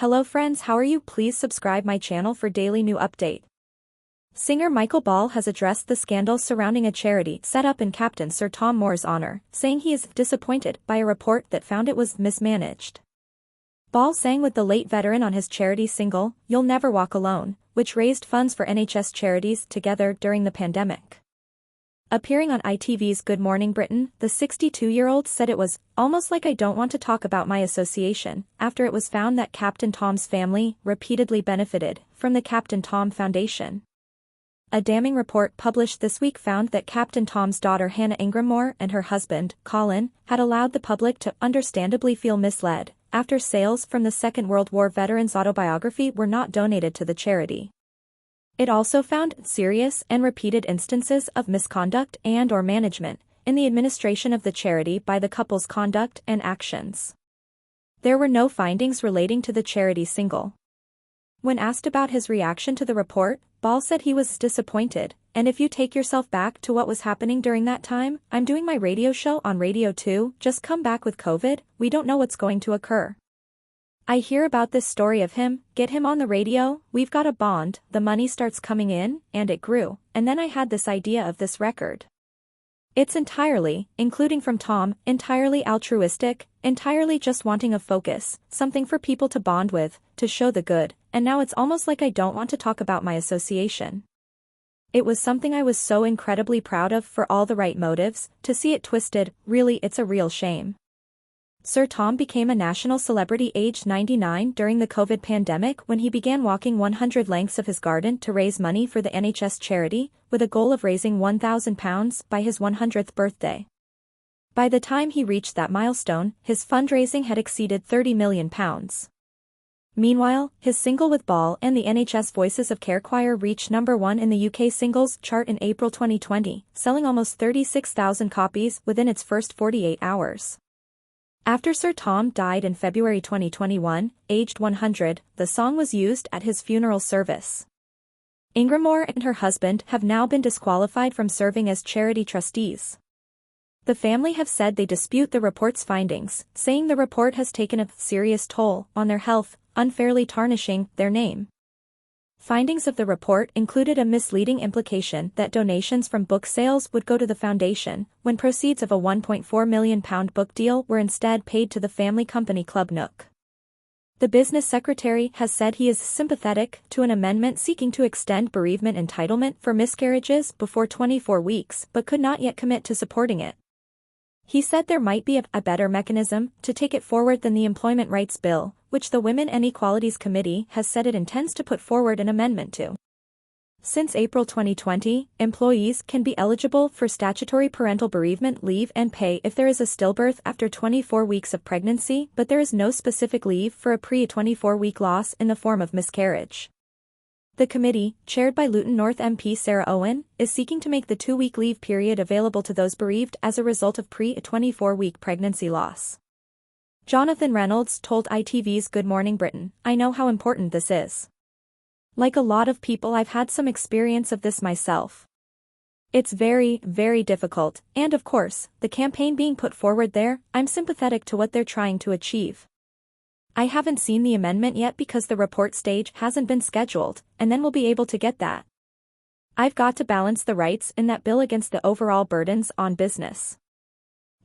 Hello friends, how are you? Please subscribe my channel for daily new update. Singer Michael Ball has addressed the scandal surrounding a charity set up in Captain Sir Tom Moore's honor, saying he is disappointed by a report that found it was mismanaged. Ball sang with the late veteran on his charity single, You'll Never Walk Alone, which raised funds for NHS charities together during the pandemic. Appearing on ITV's Good Morning Britain, the 62-year-old said it was almost like I don't want to talk about my association, after it was found that Captain Tom's family repeatedly benefited from the Captain Tom Foundation. A damning report published this week found that Captain Tom's daughter Hannah Ingram Moore and her husband, Colin, had allowed the public to understandably feel misled after sales from the Second World War veteran's autobiography were not donated to the charity. It also found serious and repeated instances of misconduct and/or management in the administration of the charity by the couple's conduct and actions. There were no findings relating to the charity single. When asked about his reaction to the report, Ball said he was disappointed, and if you take yourself back to what was happening during that time, I'm doing my radio show on Radio 2, just come back with COVID, we don't know what's going to occur. I hear about this story of him, get him on the radio, we've got a bond, the money starts coming in, and it grew, and then I had this idea of this record. It's entirely, including from Tom, entirely altruistic, entirely just wanting a focus, something for people to bond with, to show the good, and now it's almost like I don't want to talk about my association. It was something I was so incredibly proud of for all the right motives, to see it twisted, really it's a real shame. Sir Tom became a national celebrity aged 99 during the COVID pandemic when he began walking 100 lengths of his garden to raise money for the NHS charity, with a goal of raising £1,000 by his 100th birthday. By the time he reached that milestone, his fundraising had exceeded £30 million. Meanwhile, his single with Ball and the NHS Voices of Care choir reached number 1 in the UK singles chart in April 2020, selling almost 36,000 copies within its first 48 hours. After Sir Tom died in February 2021, aged 100, the song was used at his funeral service. Ingram Moore and her husband have now been disqualified from serving as charity trustees. The family have said they dispute the report's findings, saying the report has taken a serious toll on their health, unfairly tarnishing their name. Findings of the report included a misleading implication that donations from book sales would go to the foundation, when proceeds of a £1.4 million book deal were instead paid to the family company Club Nook. The business secretary has said he is sympathetic to an amendment seeking to extend bereavement entitlement for miscarriages before 24 weeks but could not yet commit to supporting it. He said there might be a better mechanism to take it forward than the Employment Rights Bill, which the Women and Equalities Committee has said it intends to put forward an amendment to. Since April 2020, employees can be eligible for statutory parental bereavement leave and pay if there is a stillbirth after 24 weeks of pregnancy, but there is no specific leave for a pre-24-week loss in the form of miscarriage. The committee, chaired by Luton North MP Sarah Owen, is seeking to make the 2-week leave period available to those bereaved as a result of pre-24-week pregnancy loss. Jonathan Reynolds told ITV's Good Morning Britain, I know how important this is. Like a lot of people, I've had some experience of this myself. It's very, very difficult, and of course, the campaign being put forward there, I'm sympathetic to what they're trying to achieve. I haven't seen the amendment yet because the report stage hasn't been scheduled, and then we'll be able to get that. I've got to balance the rights in that bill against the overall burdens on business.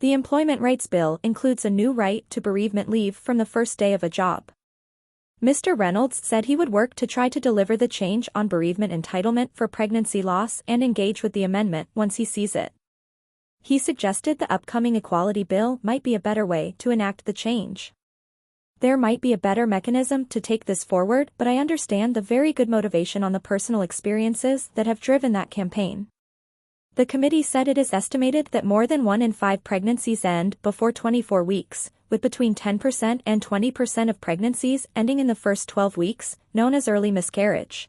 The Employment Rights Bill includes a new right to bereavement leave from the first day of a job. Mr. Reynolds said he would work to try to deliver the change on bereavement entitlement for pregnancy loss and engage with the amendment once he sees it. He suggested the upcoming Equality Bill might be a better way to enact the change. There might be a better mechanism to take this forward, but I understand the very good motivation on the personal experiences that have driven that campaign. The committee said it is estimated that more than 1 in 5 pregnancies end before 24 weeks, with between 10% and 20% of pregnancies ending in the first 12 weeks, known as early miscarriage.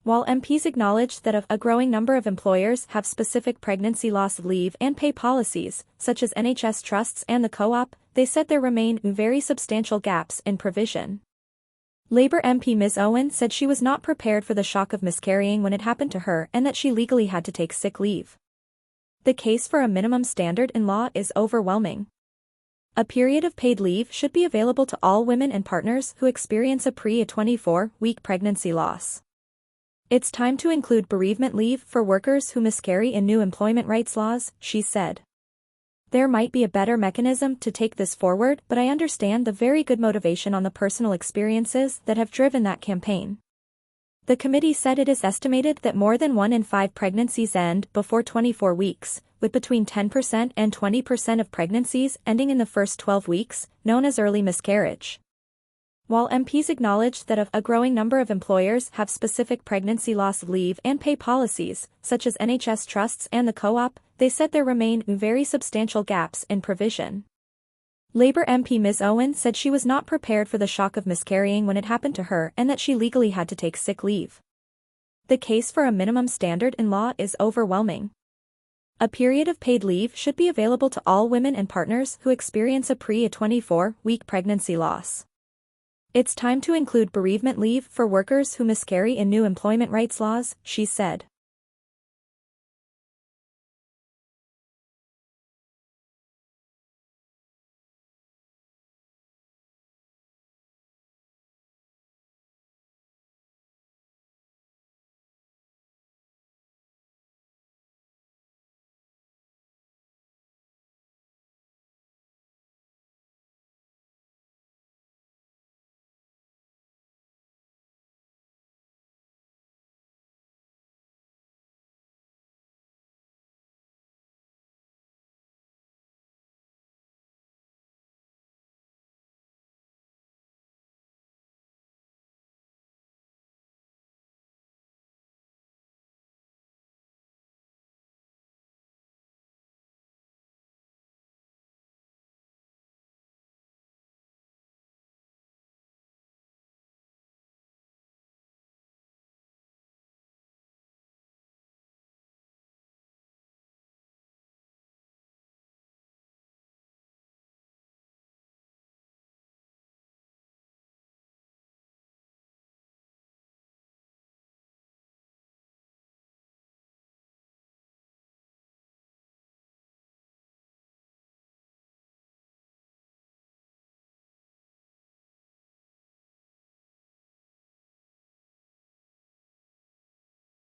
While MPs acknowledged that a growing number of employers have specific pregnancy loss leave and pay policies, such as NHS trusts and the co-op, they said there remain very substantial gaps in provision. Labour MP Ms. Owen said she was not prepared for the shock of miscarrying when it happened to her and that she legally had to take sick leave. The case for a minimum standard in law is overwhelming. A period of paid leave should be available to all women and partners who experience a pre-24-week pregnancy loss. It's time to include bereavement leave for workers who miscarry in new employment rights laws, she said. There might be a better mechanism to take this forward, but I understand the very good motivation on the personal experiences that have driven that campaign. The committee said it is estimated that more than 1 in 5 pregnancies end before 24 weeks, with between 10% and 20% of pregnancies ending in the first 12 weeks, known as early miscarriage. While MPs acknowledged that a growing number of employers have specific pregnancy loss leave and pay policies, such as NHS trusts and the co-op, they said there remain very substantial gaps in provision. Labour MP Ms. Owen said she was not prepared for the shock of miscarrying when it happened to her and that she legally had to take sick leave. The case for a minimum standard in law is overwhelming. A period of paid leave should be available to all women and partners who experience a pre-24-week pregnancy loss. It's time to include bereavement leave for workers who miscarry in new employment rights laws, she said.